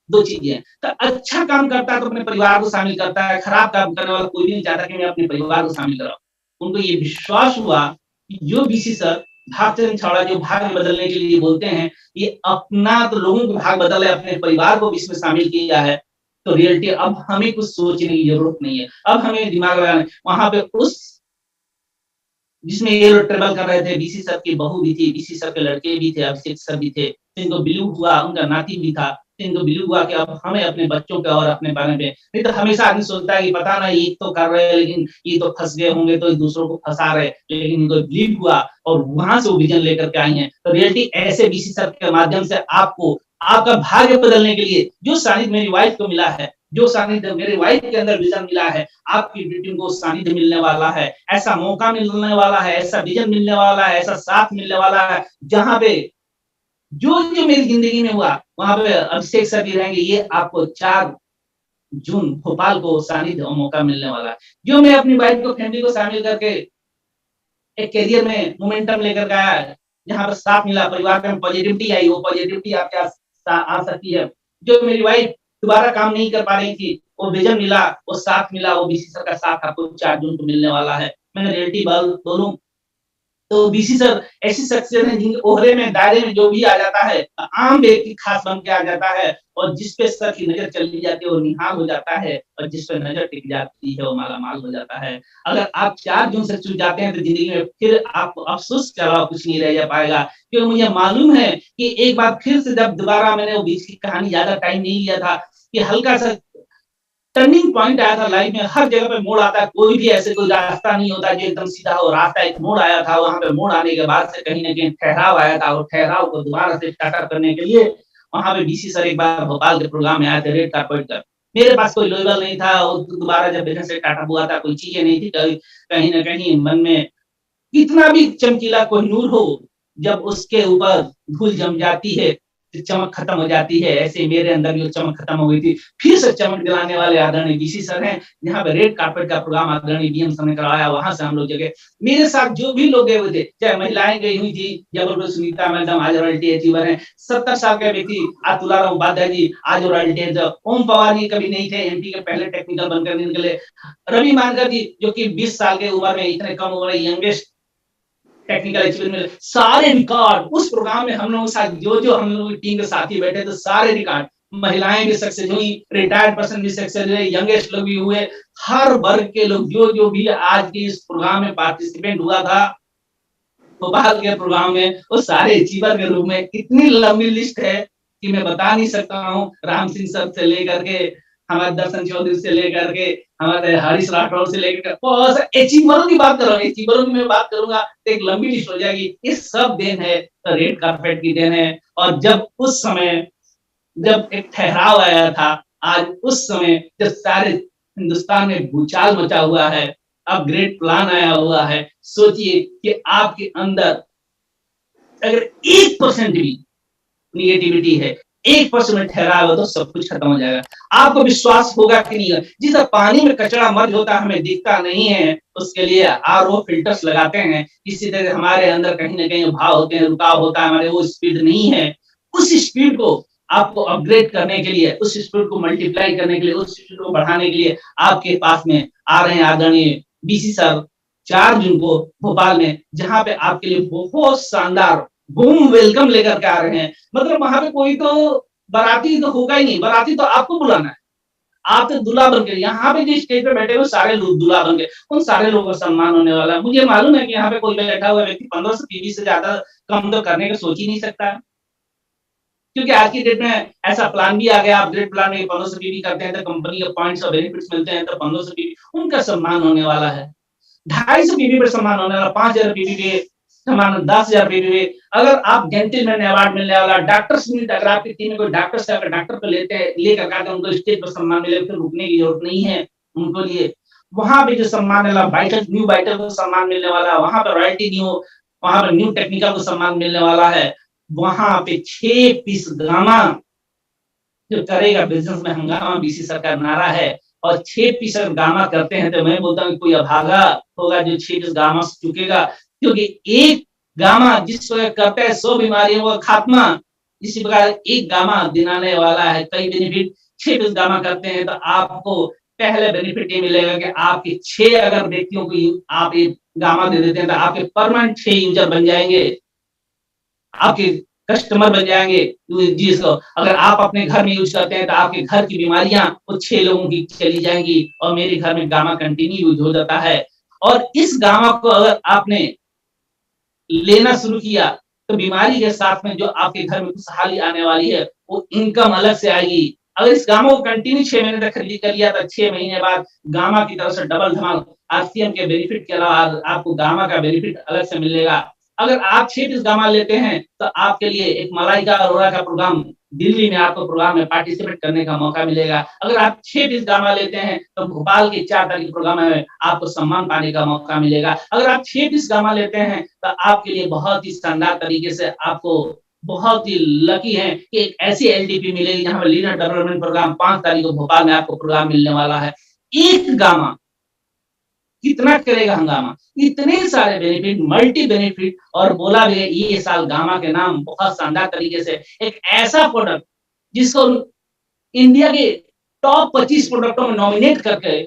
2 चीज़ें हैं। तो अच्छा काम करता है तो अपने परिवार को शामिल करता है, खराब काम करने वाला कोई भी नहीं चाहता कि मैं अपने परिवार को शामिल कराऊँ। उनको ये विश्वास हुआ कि जो बीसी सर भागचंद छावड़ा जो भाग्य बदलने के लिए बोलते हैं, ये अपना तो लोगों का भाग बदल है, अपने परिवार को भी इसमें शामिल किया है। तो रियलिटी अब हमें कुछ सोचने की ज़रूरत नहीं है। अब हमें दिमाग लगाना है। वहाँ पे उस जिसमें ये लोग ट्रैवल कर रहे थे, बीसी सर की बहू भी थी, बीसी सर के लड़के भी थे, अभिषेक सर भी थे। तो इनको बिलीव हुआ, उनका नाती भी था। तो इनको बिलीव हुआ कि अब हमें अपने बच्चों पे और अपने बारे में नहीं तो हमेशा आदमी सोचता है कि पता नहीं ये तो कर रहे हैं, लेकिन ये तो फँस गए होंगे तो दूसरों को फँसा रहे हैं। लेकिन इनको बिलीव हुआ और वहाँ से वो विज़न लेकर के आई हैं। तो रियलिटी ऐसे बीसी सर के माध्यम से आपको आपका भाग्य बदलने के लिए जो सानिध्य मेरी वाइफ़ को मिला है, जो सानिध्य मेरी वाइफ़ के अंदर विज़न मिला है, आपकी बेटी को सानिध्य मिलने वाला है, ऐसा मौका मिलने वाला है, ऐसा विज़न मिलने वाला है, ऐसा साथ मिलने वाला है, जहाँ पे जो मेरी ज़िंदगी में हुआ, वहाँ पे अभिषेक सर भी रहेंगे, ये आपको 4 जून भोपाल को सानिध्य और मौका मिलने वाला है। जो मैं अपनी वाइफ़ को, फैमिली को शामिल करके एक करियर में मोमेंटम लेकर के आया, जहाँ पर साथ मिला, परिवार में पॉज़िटिविटी आई, वो पॉज़िटिविटी आपके आस आ सकती है। जो मेरी वाइफ़ दोबारा काम नहीं कर पा रही थी, वो विज़न मिला, वो साथ मिला, वो बीसी सर का साथ आपको 4 जून को मिलने वाला है। मैं रियलिटी बोलूँ तो बीसी सर ऐसी शख्सियत है जिनके ओहरे में, दायरे में जो भी आ जाता है, आम व्यक्ति खास बन के आ जाता है और जिस पे सर की नज़र चली जाती है, वो निहाल हो जाता है और जिस पे नज़र टिक जाती है, वो माला-माल हो जाता है। अगर आप 4 जून से चूक जाते हैं, तो ज़िंदगी में फिर आपको अफ़सोस के अलावा कुछ नहीं रह जा पाएगा। क्योंकि मुझे मालूम है कि एक बार फिर से जब दोबारा मैंने वो बीच की कहानी ज़्यादा टाइम नहीं लिया था कि हल्का-सा टर्निंग पॉइंट आया था लाइफ में। हर जगह पे मोड़ आता है, कोई भी ऐसे कोई रास्ता नहीं होता जो एकदम सीधा हो। रास्ता एक मोड़ आया था, वहाँ पे मोड़ आने के बाद से कहीं न कहीं ठहराव आया था, और ठहराव को दोबारा से स्टार्टअप करने के लिए वहाँ पे बीसी सर एक बार भोपाल के प्रोग्राम में आए थे रेड कारपेट पर। मेरे पास कोई लेवल नहीं था, और दोबारा जब बिज़नेस स्टार्टअप हुआ था, कोई चीज़ें नहीं थी, कहीं न कहीं मन में कितना भी चमकीला कोहिनूर हो, जब उसके ऊपर धूल जम जाती है, तो चमक खत्म हो जाती है। ऐसे मेरे अंदर भी वो चमक खत्म हो गई थी। फिर से चमक दिलाने वाले आदरणीय डीसी सर हैं, जहाँ पे रेड कार्पेट का प्रोग्राम आदरणीय डीएम सर ने करवाया, वहाँ से हम लोग जगह मेरे साथ जो भी लोग गए हुए थे, चाहे महिलाएँ गई हुई थी, जबलपुर सुनीता मैडम आज रॉयल्टी अचीवर हैं, 70 साल के व्यक्ति तुलाराम उपाध्याय जी आज रॉयल्टी अचीवर, ओम पवार जी कभी नहीं थे, एमपी के पहले टेक्निकल बनकर निकले, रवि मानकर जी जो कि 20 साल की उम्र में इतने कम उम्र में यंगेस्ट टेक्निकल अचीवमेंट, सारे रिकॉर्ड उस प्रोग्राम में हम लोगों के साथ जो हम लोग की टीम के साथी बैठे थे, सारे रिकॉर्ड, महिलाएं भी सक्सेस हुई, रिटायर्ड पर्सन भी सक्सेस हुए, यंगेस्ट लोग भी हुए, हर वर्ग के लोग जो भी आज के इस प्रोग्राम में पार्टिसिपेंट हुआ था भोपाल के प्रोग्राम में, वो सारे अचीवर के रूप में इतनी लंबी लिस्ट है कि मैं बता नहीं सकता हूँ। राम सिंह सर से लेकर के हमारे दर्शन चौधरी से लेकर के हमारे हरीश राठौर से लेकर बहुत सारे अचीवरों की बात कर रहा हूँ, अचीवरों की मैं बात करूंगा तो एक लंबी लिस्ट हो जाएगी। ये सब देन है, तो रेड कार्पेट की देन है। और जब उस समय जब एक ठहराव आया था, आज उस समय जब सारे हिंदुस्तान में भूचाल मचा हुआ है, अपग्रेड प्लान आया हुआ है, सोचिए कि आपके अंदर अगर 1% भी नेगेटिविटी है, 1% ठहराव हो तो सब कुछ खत्म हो जाएगा। आपको विश्वास होगा कि नहीं? जिस तरह पानी में कचरा मर्ज होता है, हमें दिखता नहीं है, उसके लिए आरओ फिल्टर्स लगाते हैं। इसी तरह हमारे अंदर कहीं न कहीं भाव होते हैं, रुकाव होता है, हमारे वो स्पीड नहीं है। उस स्पीड को आपको अपग्रेड करने के लिए, उस स्पीड को मल्टीप्लाई करने के लिए, उस स्पीड को बढ़ाने के लिए आपके पास में आ रहे हैं आदरणीय डीसी सर 4 जून को भोपाल में, जहाँ पे आपके लिए बहुत शानदार बूम वेलकम लेकर के आ रहे हैं। मतलब वहाँ पे कोई तो बाराती तो होगा ही नहीं, बाराती तो आपको बुलाना है। आप तो दूल्हा बन के यहाँ पे जो स्टेज पे बैठे हुए सारे लोग दूल्हा बन के, उन सारे लोगों का सम्मान होने वाला है। मुझे मालूम है कि यहाँ पे कोई बैठा हुआ व्यक्ति 15 से 20 से ज़्यादा कम तो करने का सोच ही नहीं सकता है। क्योंकि आज की डेट में ऐसा प्लान भी आ गया, अपग्रेड प्लान में 15 से बीवी करते हैं तो कंपनी के पॉइंट्स और बेनिफिट्स मिलते हैं, तो 15 से बीवी उनका सम्मान होने वाला है। 250 बीवी पे सम्मान होने वाला, 5000 बीवी पे सम्मान, 10,000 बीवी पे। अगर आप जेंटलमैन अवार्ड मिलने वाला, डॉक्टर्स मीट अगर आपकी टीम में कोई डॉक्टर से अगर डॉक्टर को लेकर आते हैं, उनको स्टेज पर सम्मान मिलेगा, फिर रुकने की जरूरत नहीं है उनको लिए। वहाँ पे जो सम्मान मिला, न्यू बाइटल को सम्मान मिलने वाला है, वहाँ पे रॉयल्टी न्यू, वहाँ पे न्यू टेक्निकल को सम्मान मिलने वाला है। वहाँ पे 6 पीस गामा जो करेगा बिज़नेस में हंगामा, बीसी सर का नारा है। और 6 पीस अगर गामा करते हैं तो मैं बोलता हूँ कोई अभागा होगा जो 6 पीस गामा से चुकेगा, क्योंकि एक गामा जिस वक़्त करता है 100 बीमारियों का खात्मा, इसी प्रकार एक गामा दिलाने वाला है कई बेनिफिट। 6 पीस गामा करते हैं तो आपको पहले बेनिफिट ये मिलेगा कि आपके 6 अगर व्यक्तियों को आप ये गामा दे देते हैं तो आपके परमानेंट 6 यूज़र बन जाएँगे। आपके कस्टमर बन जाएँगे जिसको अगर आप अपने घर में यूज़ करते हैं तो आपके घर की बीमारियाँ वो 6 लोगों की चली जाएँगी, और मेरे घर में गामा कंटिन्यू यूज़ हो जाता है। और इस गामा को अगर आपने लेना शुरू किया, तो बीमारी के साथ में जो आपके घर में खुशहाली आने वाली है, वो इनकम अलग से आएगी। अगर इस गामा को कंटिन्यू 6 महीने तक खरीद कर लिया तो 6 महीने बाद गामा की तरफ से डबल धमाल आरसीएम के बेनिफिट के अलावा आपको गामा का बेनिफिट अलग से मिलेगा। अगर आप 6 पीस गामा लेते हैं, तो आपके लिए एक मलाइका अरोड़ा का प्रोग्राम दिल्ली में आपको प्रोग्राम में पार्टिसिपेट करने का मौका मिलेगा। अगर आप 6 पीस गामा लेते हैं, तो भोपाल के 4 तारीख प्रोग्राम में आपको सम्मान पाने का मौका मिलेगा। अगर आप 6 पीस गामा लेते हैं, तो आपके लिए बहुत ही शानदार तरीके से आपको बहुत ही लकी हैं कि एक ऐसी एलडीपी मिलेगी जहाँ पे लीडर डेवलपमेंट प्रोग्राम 5 तारीख को भोपाल में आपको प्रोग्राम मिलने वाला है। एक गामा कितना करेगा हंगामा, इतने सारे बेनिफिट, मल्टी बेनिफिट, और बोला भी है ये साल गामा के नाम बहुत शानदार तरीके से एक ऐसा प्रोडक्ट जिसको इंडिया के टॉप 25 प्रोडक्टों में नॉमिनेट करके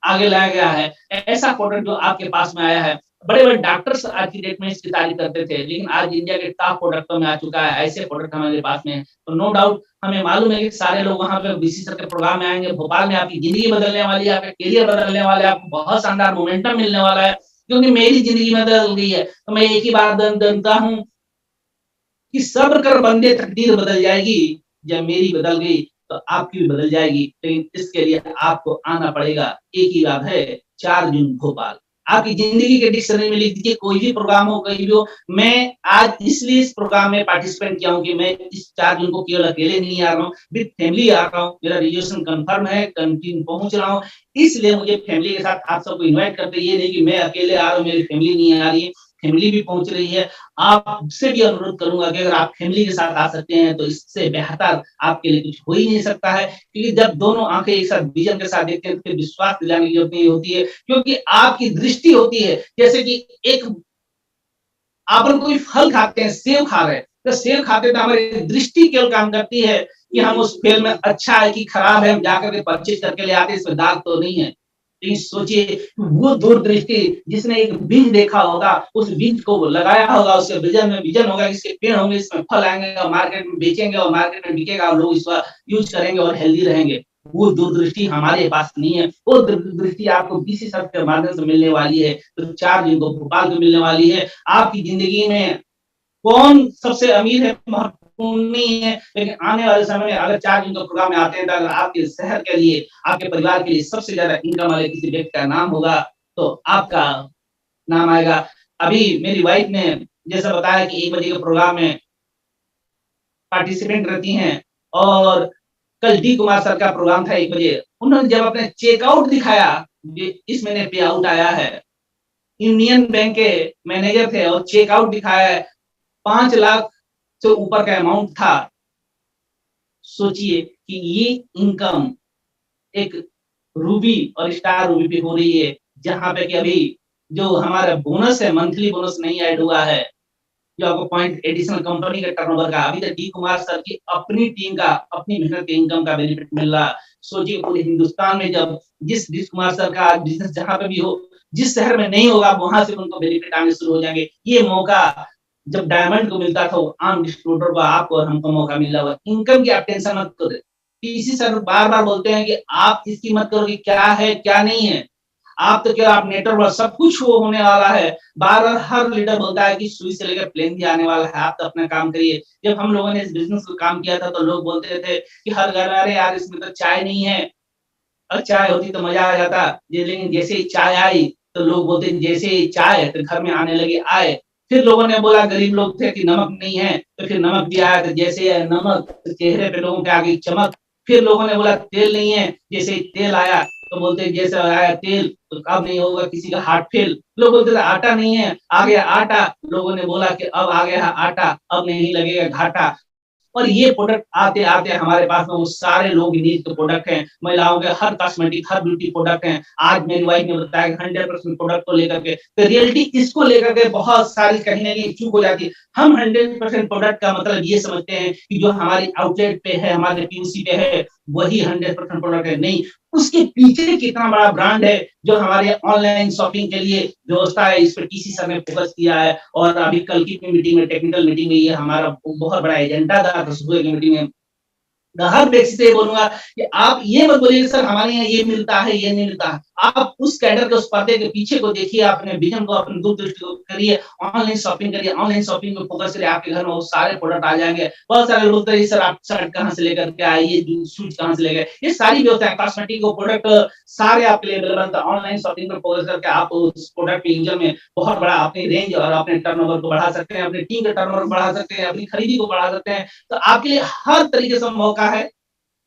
आगे लाया गया है। ऐसा प्रोडक्ट जो आपके पास में आया है। बड़े-बड़े डॉक्टर्स आज की डेट में इसकी तारीफ करते थे, लेकिन आज इंडिया के टॉप प्रोडक्टों में आ चुका है, ऐसे प्रोडक्ट हमारे पास में है। तो नो डाउट हमें मालूम है कि सारे लोग वहाँ पे बीसी सर के प्रोग्राम में आएँगे, भोपाल में आपकी ज़िंदगी बदलने वाली है, आपका करियर बदलने वाला है, आपको बहुत शानदार मोमेंटम मिलने वाला है, क्योंकि मेरी ज़िंदगी बदल गई है। तो मैं एक ही बात जानता हूँ कि सब्र कर बंदे, तकदीर बदल जाएगी, जब मेरी बदल गई। तो आपकी भी बदल जाएगी। लेकिन इसके लिए आपको आना पड़ेगा। एक ही बात है, 4 जून भोपाल। आपकी ज़िंदगी के डिक्शनरी में लिख दीजिए, कोई भी प्रोग्राम हो, कहीं भी हो। मैं आज इसलिए इस प्रोग्राम में पार्टिसिपेट किया हूँ कि मैं इस 4 जून को केवल अकेले नहीं आ रहा हूँ, विद फैमिली आ रहा हूँ। मेरा रिज़र्वेशन कन्फर्म है, कैंटीन पहुँच रहा हूँ। इसलिए मुझे फैमिली के साथ आप सबको इनवाइट करते हैं, ये नहीं कि मैं अकेले आ रहा हूँ, मेरी फैमिली नहीं आ रही है। फैमिली भी पहुँच रही है। आपसे भी अनुरोध करूँगा कि अगर आप फैमिली के साथ आ सकते हैं, तो इससे बेहतर आपके लिए कुछ हो ही नहीं सकता है। क्योंकि जब दोनों आँखें एक साथ विज़न के साथ देखते हैं, तो फिर विश्वास दिलाने की ज़रूरत नहीं होती है, क्योंकि आपकी दृष्टि होती है। जैसे कि एक अपन कोई फल खाते हैं, सेब खा रहे हैं, तो सेब खाते हैं तो हमारी दृष्टि केवल काम करती है कि हम उस फल में अच्छा है कि खराब है, हम जाकर के परचेज़ करके ले आते हैं, इसमें दाग तो नहीं है। लेकिन सोचिए वो दूरदृष्टि जिसने एक बीज देखा होगा, उस बीज को वो लगाया होगा, उसके विज़न होगा, इसके पेड़ होंगे, इसमें फल आएँगे और मार्केट में बेचेंगे और मार्केट में बिकेगा और लोग इसका यूज़ करेंगे और हेल्दी रहेंगे। वो दूरदृष्टि हमारे पास नहीं है। वो दूरदृष्टि आपको बीसी शब्द के माध्यम से मिलने वाली है, तो 4 जून को भोपाल को मिलने वाली है। आपकी ज़िंदगी में कौन सबसे अमीर है महत्वपूर्ण नहीं है, लेकिन आने वाले समय में अगर 4 जून के प्रोग्राम में आते हैं, तो अगर आपके शहर के लिए, आपके परिवार के लिए सबसे ज़्यादा इनकम वाले किसी व्यक्ति का नाम होगा, तो आपका नाम आएगा। अभी मेरी वाइफ ने जैसा बताया कि 1 बजे के प्रोग्राम में पार्टिसिपेंट रहती हैं और कल डी कुमार सर का प्रोग्राम था 1 बजे। उन्होंने जब अपने चेकआउट दिखाया, ये इस महीने पे आउट आया है। यूनियन बैंक के मैनेजर थे और चेकआउट दिखाया है, 5 लाख से ऊपर का अमाउंट था। सोचिए कि ये इनकम एक रूबी और स्टार रूबी पे हो रही है, जहाँ पे कि अभी जो हमारा बोनस है, मंथली बोनस नहीं ऐड हुआ है। जो आपको पॉइंट एडिशनल कंपनी के टर्नओवर का अभी तक डी कुमार सर की अपनी टीम का, अपनी मेहनत के इनकम का बेनिफिट मिल रहा है। सोचिए पूरे हिंदुस्तान में जब जिस डी कुमार सर का बिज़नेस जहाँ पे भी हो, जिस शहर में नहीं होगा, वहाँ से उनको बेनिफिट आने शुरू हो जाएँगे। ये मौका जब डायमंड को मिलता था, वो आम डिस्ट्रीब्यूटर को, आपको और हमको मौका मिला हुआ। इनकम की आप टेंशन मत करो। पीसी सर बार-बार बोलते हैं कि आप इसकी मत करो कि क्या है, क्या नहीं है। आप तो क्या आप नेटवर्क सब कुछ वो होने वाला है। बार-बार हर लीडर बोलता है कि सुई से लेकर प्लेन भी आने वाला है, आप तो अपना काम करिए। जब हम लोगों ने इस बिज़नेस को काम किया था, तो लोग बोलते थे कि हर घर में, "अरे यार! इसमें तो चाय नहीं है।" और चाय होती तो मज़ा आ जाता। ये लेकिन जैसे ही चाय आई, तो लोग बोलते हैं जैसे ही चाय तो घर में आने लगी आय। फिर लोगों ने बोला गरीब लोग थे कि नमक नहीं है, तो फिर नमक भी आया, तो जैसे ही आया नमक, तो चेहरे पे लोगों के आ गई चमक। फिर लोगों ने बोला तेल नहीं है, जैसे ही तेल आया, तो बोलते हैं जैसे आया तेल, तो अब नहीं होगा किसी का हार्ट फेल। लोग बोलते थे आटा नहीं है, आ गया आटा। लोगों ने बोला कि अब आ गया है आटा, अब नहीं लगेगा घाटा। और ये प्रोडक्ट आते-आते हमारे पास में वो सारे लोग नीड के प्रोडक्ट हैं, महिलाओं के हर कॉस्मेटिक, हर ब्यूटी प्रोडक्ट हैं। आज मेरी वाइफ ने बताया कि 100% प्रोडक्ट को लेकर के, तो रियलिटी इसको लेकर के बहुत सारी कहीं न कहीं चूक हो जाती है। हम 100% प्रोडक्ट का मतलब ये समझते हैं कि जो हमारी आउटलेट पे है, हमारे पीयूसी पे है, वही 100% प्रोडक्ट है, नहीं। उसके पीछे कितना बड़ा ब्रांड है, जो हमारे ऑनलाइन शॉपिंग के लिए व्यवस्था है, इस पे टीसी सर ने फ़ोकस किया है और अभी कल की मीटिंग में, टेक्निकल मीटिंग में ये हमारा बहुत बड़ा एजेंडा था, तो सुबह की मीटिंग में मैं हर व्यक्ति से ये बोलूँगा कि आप ये मत बोलिए कि सर हमारे यहाँ ये मिलता है, ये नहीं मिलता है। आप उस कैडर के, उस पर्दे के पीछे को देखिए, अपने विज़न को, अपनी दूरदृष्टि को करिए, ऑनलाइन शॉपिंग करिए, ऑनलाइन शॉपिंग पे फ़ोकस करिए, आपके घर में वो सारे प्रोडक्ट आ जाएँगे। बहुत सारे लोग बोलते हैं, "सर आप शर्ट कहाँ से लेकर के आए? ये शूज़ कहाँ से ले गए?" ये सारी व्यवस्था है, कॉस्मेटिक के प्रोडक्ट सारे आपके लिए अवेलेबल था। ऑनलाइन शॉपिंग पे फ़ोकस करके आप उस प्रोडक्ट के यूज़र में बहुत बड़ा अपनी रेंज और अपने टर्नओवर को बढ़ा सकते हैं, अपनी टीम का टर्नओवर बढ़ा सकते हैं, अपनी खरीदी को बढ़ा सकते हैं। तो आपके लिए हर तरीके से मौका है,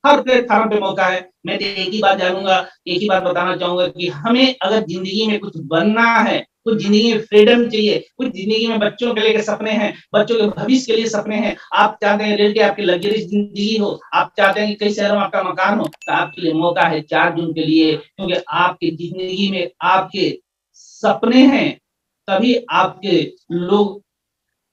हर प्लेटफ़ॉर्म पे मौका है। मैं तो एक ही बात जानूँगा, एक ही बात बताना चाहूँगा कि हमें अगर ज़िंदगी में कुछ बनना है, कुछ ज़िंदगी में फ्रीडम चाहिए, कुछ ज़िंदगी में बच्चों के लेके सपने हैं, बच्चों के भविष्य के लिए सपने हैं, आप चाहते हैं रियल की आपकी लग्ज़री ज़िंदगी हो, आप चाहते हैं कि कई शहरों में आपका मकान हो, तो आपके लिए मौका है 4 जून के लिए, क्योंकि आपकी ज़िंदगी में आपके सपने हैं, तभी आपके लोग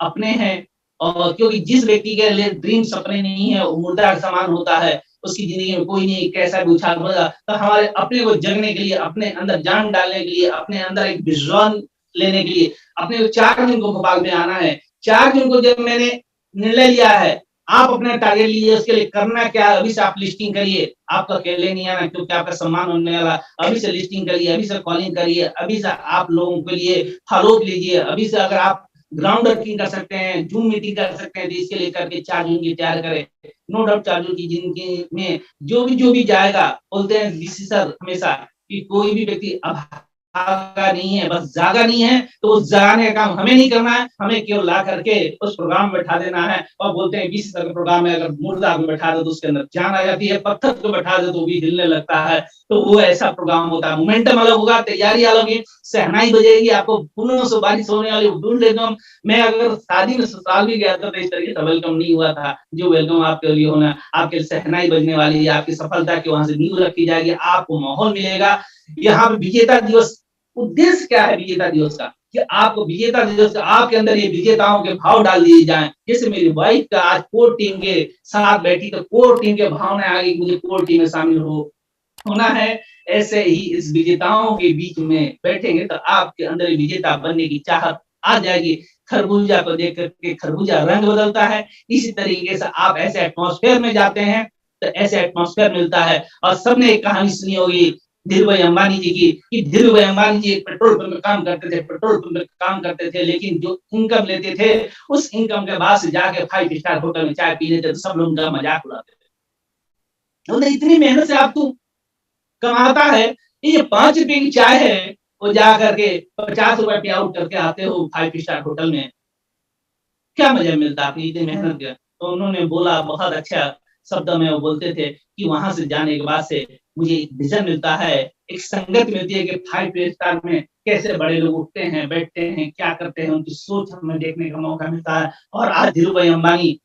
अपने हैं। और क्योंकि जिस व्यक्ति के लिए ड्रीम सपने नहीं है, वो मुर्दा के समान होता है, उसकी ज़िंदगी में कोई नहीं कैसा भी उछाल पड़ेगा। तो हमारे अपने को जगने के लिए, अपने अंदर जान डालने के लिए, अपने अंदर एक विज़न लेने के लिए, अपने को 4 जून को भोपाल में आना है। 4 जून को जब मैंने निर्णय लिया है, आप अपना टारगेट लीजिए, उसके लिए करना क्या है, अभी से आप लिस्टिंग करिए। आपको अकेले नहीं आना, क्योंकि आपका सम्मान होने वाला। अभी से लिस्टिंग करिए, अभी से कॉलिंग करिए, अभी से आप लोगों के लिए फॉलो अप लीजिए। अभी से अगर आप ग्राउंड वर्किंग कर सकते हैं, जूम मीटिंग कर सकते हैं, देश के लेकर के 4 जून की तैयार करें। नो डाउट 4 जून की जिंदगी में जो भी जाएगा, बोलते हैं डीसी सर हमेशा कि कोई भी व्यक्ति भागा नहीं है, बस जागा नहीं है, तो उस जगाने का काम हमें नहीं करना है, हमें केवल ला करके उस प्रोग्राम में बैठा देना है। और बोलते हैं डीसी सर के प्रोग्राम में अगर मुर्दा को बैठा दो तो उसके अंदर जान आ जाती है, पत्थर को बैठा दो तो भी हिलने लगता है। तो वो ऐसा प्रोग्राम होता है, मोमेंटम अलग होगा, तैयारी अलग होगी, शहनाई बजेगी, आपको फूलों से बारिश होने वाली, फूल एकदम। मैं अगर शादी में ससुराल भी गया था तो इस तरीके से वेलकम नहीं हुआ था, जो वेलकम आपके लिए होना, आपके शहनाई बजने वाली है, आपकी सफलता की वहाँ से नींव रखी जाएगी, आपको माहौल मिलेगा। यहाँ पे विजेता दिवस, उद्देश्य क्या है विजेता दिवस का? कि आपको विजेता दिवस का आपके अंदर ये विजेताओं के भाव डाल दिए जाएँ। जैसे मेरी वाइफ का आज कोर टीम के साथ बैठी तो कोर टीम के भावना आ गई, मुझे कोर टीम में शामिल होना है। ऐसे ही इस विजेताओं के बीच में बैठेंगे तो आपके अंदर विजेता बनने की चाहत आ जाएगी। खरबूजा को देख करके खरबूजा रंग बदलता है, इसी तरीके से आप ऐसे एटमॉस्फेयर में जाते हैं तो ऐसे एटमॉस्फेयर मिलता है। और सबने एक कहानी सुनी होगी धीरूभाई अंबानी जी की, कि धीरूभाई अंबानी जी एक पेट्रोल पंप में काम करते थे, पेट्रोल पंप में काम करते थे, लेकिन जो इनकम लेते थे उस इनकम के बाद से जाके 5 स्टार होटल में चाय पी लेते थे, सब लोग उनका मजाक उड़ाते थे। बोले इतनी मेहनत से आप तू कमाता है, ये 5 रुपए की चाय है, वो जा करके 50 रुपए पे आउट करके आते हो 5 स्टार होटल में, क्या मजा मिलता है आपने इतनी मेहनत किया? तो उन्होंने बोला बहुत अच्छा शब्दों में वो बोलते थे कि वहाँ से जाने के बाद से मुझे एक विज़न मिलता है, एक संगत मिलती है कि 5 स्टार में कैसे बड़े लोग उठते हैं, बैठते हैं, क्या करते हैं, उनकी सोच हमें देखने का मौका मिलता है। और आज धीरूभाई अंबानी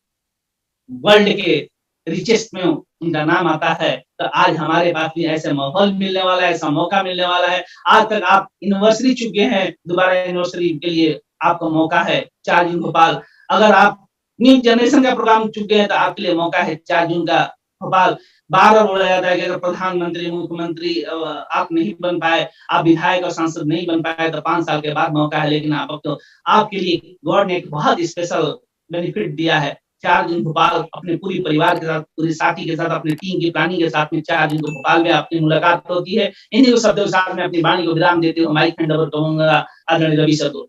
वर्ल्ड के रिचेस्ट में उनका नाम आता है, तो आज हमारे पास भी ऐसा माहौल मिलने वाला है, ऐसा मौका मिलने वाला है। आज तक आप एनिवर्सरी चुके हैं, दोबारा एनिवर्सरी के लिए आपका मौका है 4 जून भोपाल। अगर आप न्यू जनरेशन का प्रोग्राम चुके हैं तो आपके लिए मौका है 4 जून का भोपाल। बार-बार बोला जाता है कि अगर प्रधानमंत्री, मुख्यमंत्री आप नहीं बन पाए, आप विधायक और सांसद नहीं बन पाए तो 5 साल के बाद मौका है, लेकिन आप अब तो आपके लिए गॉड ने एक बहुत स्पेशल बेनिफिट दिया है। 4 जून भोपाल अपने पूरी परिवार के साथ, पूरे साथी के साथ, अपनी टीम की प्लानिंग के साथ में 4 जून को भोपाल में आपकी मुलाकात होती है। इन्हीं शब्दों के साथ मैं अपनी वाणी को विराम देते हुए माइक हैंड ओवर करूँगा आदरणीय रवि सर को।